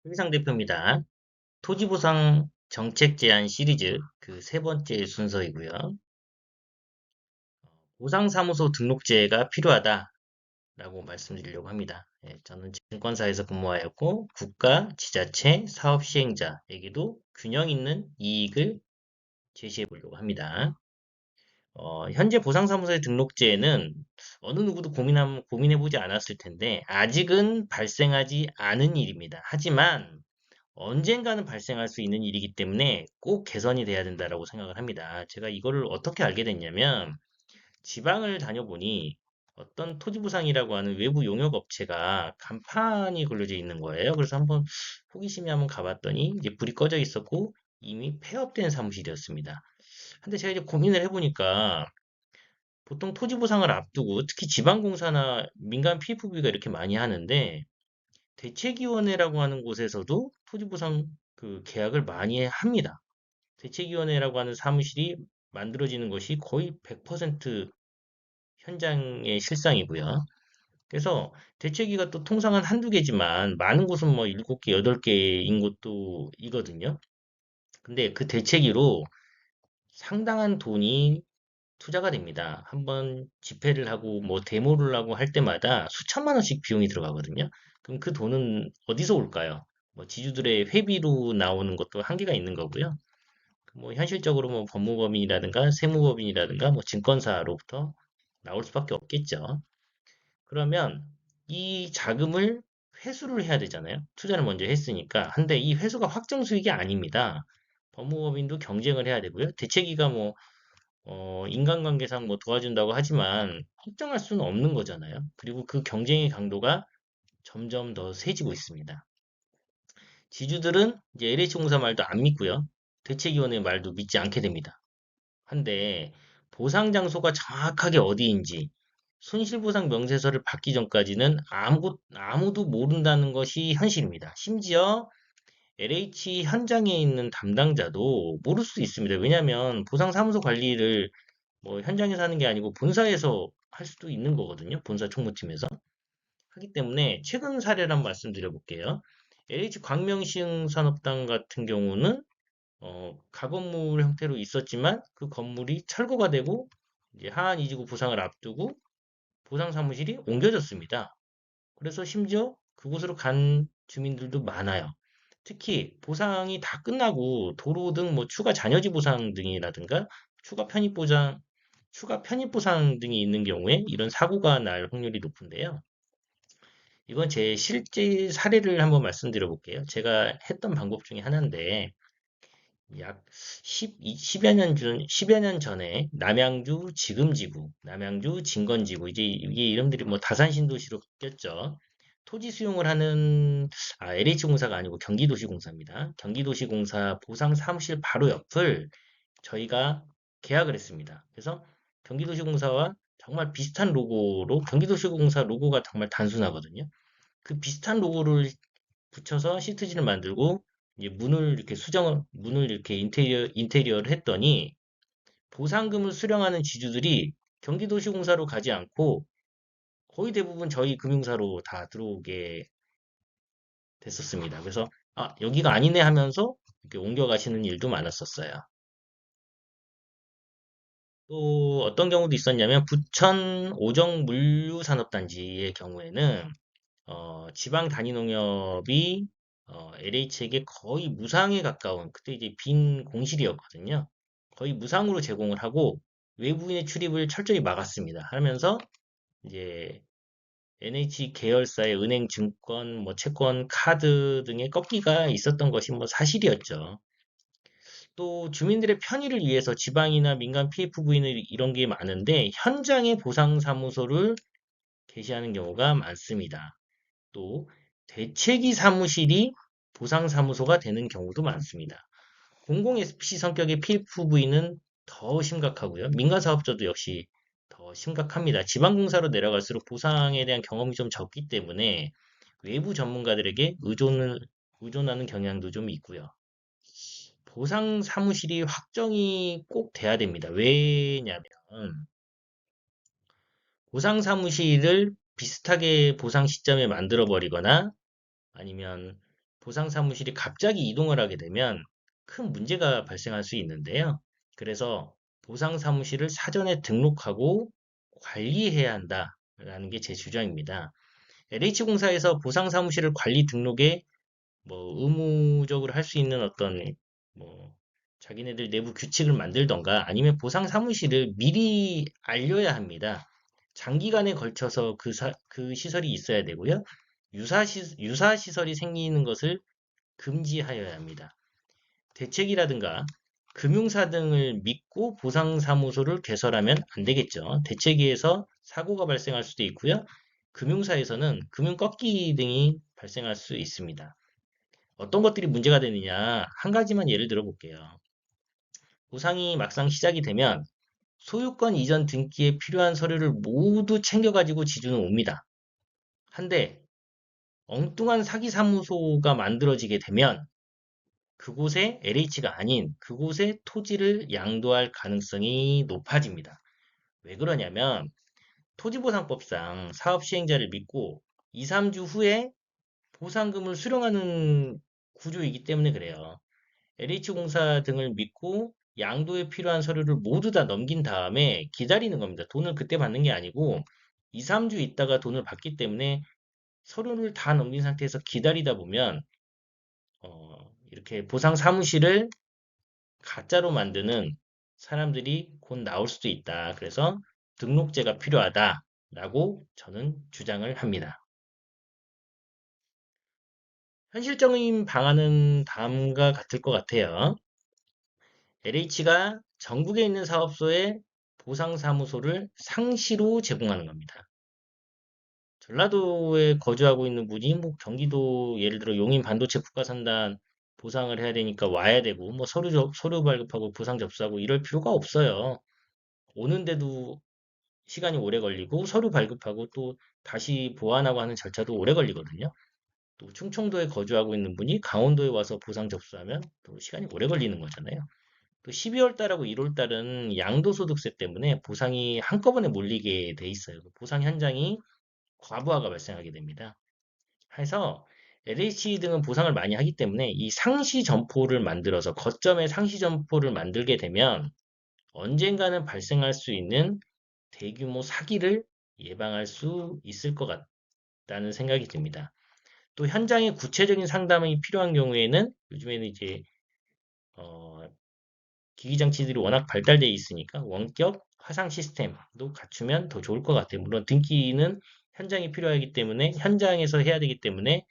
회상 대표입니다. 토지보상 정책 제안 시리즈 그 세 번째 순서이고요. 보상사무소 등록제가 필요하다라고 말씀드리려고 합니다. 예, 저는 증권사에서 근무하였고 국가, 지자체, 사업 시행자에게도 균형 있는 이익을 제시해 보려고 합니다. 현재 보상사무소의 등록제는 어느 누구도 고민해보지 않았을 텐데 아직은 발생하지 않은 일입니다. 하지만 언젠가는 발생할 수 있는 일이기 때문에 꼭 개선이 돼야 된다라고 생각을 합니다. 제가 이거를 어떻게 알게 됐냐면 지방을 다녀보니 어떤 토지부상이라고 하는 외부 용역 업체가 간판이 걸려져 있는 거예요. 그래서 한번 호기심이 한번 가봤더니 이제 불이 꺼져 있었고 이미 폐업된 사무실이었습니다. 근데 제가 이제 고민을 해보니까 보통 토지보상을 앞두고 특히 지방공사나 민간 PFB가 이렇게 많이 하는데 대책위원회라고 하는 곳에서도 토지보상 그 계약을 많이 합니다. 대책위원회라고 하는 사무실이 만들어지는 것이 거의 100% 현장의 실상이고요. 그래서 대책위가 또 통상은 한두 개지만 많은 곳은 뭐 7개, 8개인 곳도 이거든요. 근데 그 대책위로 상당한 돈이 투자가 됩니다. 한번 집회를 하고 뭐 데모를 하고 할 때마다 수천만 원씩 비용이 들어가거든요. 그럼 그 돈은 어디서 올까요? 뭐 지주들의 회비로 나오는 것도 한계가 있는 거고요. 뭐 현실적으로 뭐 법무법인이라든가 세무법인이라든가 뭐 증권사로부터 나올 수밖에 없겠죠. 그러면 이 자금을 회수를 해야 되잖아요. 투자를 먼저 했으니까. 근데 이 회수가 확정 수익이 아닙니다. 법무법인도 경쟁을 해야 되고요. 대책위가 뭐 인간관계상 뭐 도와준다고 하지만 확정할 수는 없는 거잖아요. 그리고 그 경쟁의 강도가 점점 더 세지고 있습니다. 지주들은 이제 LH공사 말도 안 믿고요. 대책위원회 말도 믿지 않게 됩니다. 한데 보상 장소가 정확하게 어디인지 손실보상 명세서를 받기 전까지는 아무도 모른다는 것이 현실입니다. 심지어 LH 현장에 있는 담당자도 모를 수 있습니다. 왜냐하면 보상사무소 관리를 뭐 현장에서 하는 게 아니고 본사에서 할 수도 있는 거거든요. 본사 총무팀에서. 하기 때문에 최근 사례를 한번 말씀드려 볼게요. LH 광명시흥산업단 같은 경우는 가건물 형태로 있었지만 그 건물이 철거가 되고 이제 하한 이지구 보상을 앞두고 보상 사무실이 옮겨졌습니다. 그래서 심지어 그곳으로 간 주민들도 많아요. 특히 보상이 다 끝나고 도로 등 뭐 추가 잔여지 보상 등이라든가 추가 편입 보상, 추가 편입 보상 등이 있는 경우에 이런 사고가 날 확률이 높은데요. 이건 제 실제 사례를 한번 말씀드려 볼게요. 제가 했던 방법 중에 하나인데 약 10여 년 전, 10여 년 전에 남양주 지금지구, 남양주 진건지구, 이제 이게 이름들이 뭐 다산신도시로 바뀌었죠. 토지 수용을 하는, LH공사가 아니고 경기도시공사입니다. 경기도시공사 보상 사무실 바로 옆을 저희가 계약을 했습니다. 그래서 경기도시공사와 정말 비슷한 로고로, 경기도시공사 로고가 정말 단순하거든요. 그 비슷한 로고를 붙여서 시트지를 만들고 이제 문을 이렇게 인테리어를 했더니 보상금을 수령하는 지주들이 경기도시공사로 가지 않고 거의 대부분 저희 금융사로 다 들어오게 됐었습니다. 그래서 여기가 아니네 하면서 이렇게 옮겨가시는 일도 많았었어요. 또 어떤 경우도 있었냐면 부천 오정 물류산업단지의 경우에는 지방 단위 농협이 LH에게 거의 무상에 가까운 그때 이제 빈 공실이었거든요. 거의 무상으로 제공을 하고 외부인의 출입을 철저히 막았습니다. 하면서 이제 NH 계열사의 은행, 증권, 뭐 채권, 카드 등의 꺾기가 있었던 것이 뭐 사실이었죠. 또 주민들의 편의를 위해서 지방이나 민간 PFV는 이런 게 많은데 현장에 보상사무소를 게시하는 경우가 많습니다. 또 대책위 사무실이 보상사무소가 되는 경우도 많습니다. 공공 SPC 성격의 PFV는 더 심각하고요. 민간사업자도 역시 더 심각합니다. 지방공사로 내려갈수록 보상에 대한 경험이 좀 적기 때문에 외부 전문가들에게 의존하는 경향도 좀 있고요. 보상 사무실이 확정이 꼭 돼야 됩니다. 왜냐면 보상 사무실을 비슷하게 보상 시점에 만들어 버리거나 아니면 보상사무실이 갑자기 이동을 하게 되면 큰 문제가 발생할 수 있는데요. 그래서 보상사무실을 사전에 등록하고 관리해야 한다라는 게 제 주장입니다. LH공사에서 보상사무실을 관리 등록에 뭐 의무적으로 할 수 있는 어떤 뭐 자기네들 내부 규칙을 만들던가 아니면 보상 사무실을 미리 알려야 합니다. 장기간에 걸쳐서 그 시설이 있어야 되고요. 유사 시설이 생기는 것을 금지하여야 합니다. 대책이라든가 금융사 등을 믿고 보상사무소를 개설하면 안 되겠죠. 대책위에서 사고가 발생할 수도 있고요. 금융사에서는 금융 꺾기 등이 발생할 수 있습니다. 어떤 것들이 문제가 되느냐 한 가지만 예를 들어 볼게요. 보상이 막상 시작이 되면 소유권 이전 등기에 필요한 서류를 모두 챙겨가지고 지주는 옵니다. 한데 엉뚱한 사기사무소가 만들어지게 되면 그곳에 LH가 아닌 그곳에 토지를 양도할 가능성이 높아집니다. 왜 그러냐면 토지보상법상 사업 시행자를 믿고 2, 3주 후에 보상금을 수령하는 구조이기 때문에 그래요. LH공사 등을 믿고 양도에 필요한 서류를 모두 다 넘긴 다음에 기다리는 겁니다. 돈을 그때 받는 게 아니고 2, 3주 있다가 돈을 받기 때문에 서류를 다 넘긴 상태에서 기다리다 보면 이렇게 보상 사무실을 가짜로 만드는 사람들이 곧 나올 수도 있다. 그래서 등록제가 필요하다라고 저는 주장을 합니다. 현실적인 방안은 다음과 같을 것 같아요. LH가 전국에 있는 사업소에 보상사무소를 상시로 제공하는 겁니다. 전라도에 거주하고 있는 분이 뭐 경기도 예를 들어 용인 반도체 국가산단 보상을 해야 되니까 와야 되고 뭐 서류 발급하고 보상 접수하고 이럴 필요가 없어요. 오는데도 시간이 오래 걸리고 서류 발급하고 또 다시 보완하고 하는 절차도 오래 걸리거든요. 또 충청도에 거주하고 있는 분이 강원도에 와서 보상 접수하면 또 시간이 오래 걸리는 거잖아요. 또 12월 달하고 1월 달은 양도소득세 때문에 보상이 한꺼번에 몰리게 돼 있어요. 보상 현장이 과부하가 발생하게 됩니다. 해서 LH 등은 보상을 많이 하기 때문에 이 상시 점포를 만들어서 거점에 상시 점포를 만들게 되면 언젠가는 발생할 수 있는 대규모 사기를 예방할 수 있을 것 같다는 생각이 듭니다. 또 현장에 구체적인 상담이 필요한 경우에는 요즘에는 이제 어, 기기 장치들이 워낙 발달되어 있으니까 원격 화상 시스템도 갖추면 더 좋을 것 같아요. 물론 등기는 현장이 필요하기 때문에 현장에서 해야 되기 때문에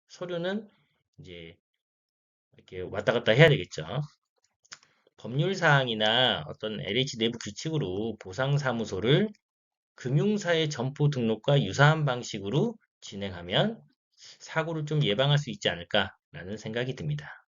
서류는 이제 이렇게 왔다 갔다 해야 되겠죠. 법률 사항이나 어떤 LH 내부 규칙으로 보상사무소를 금융사의 점포 등록과 유사한 방식으로 진행하면 사고를 좀 예방할 수 있지 않을까라는 생각이 듭니다.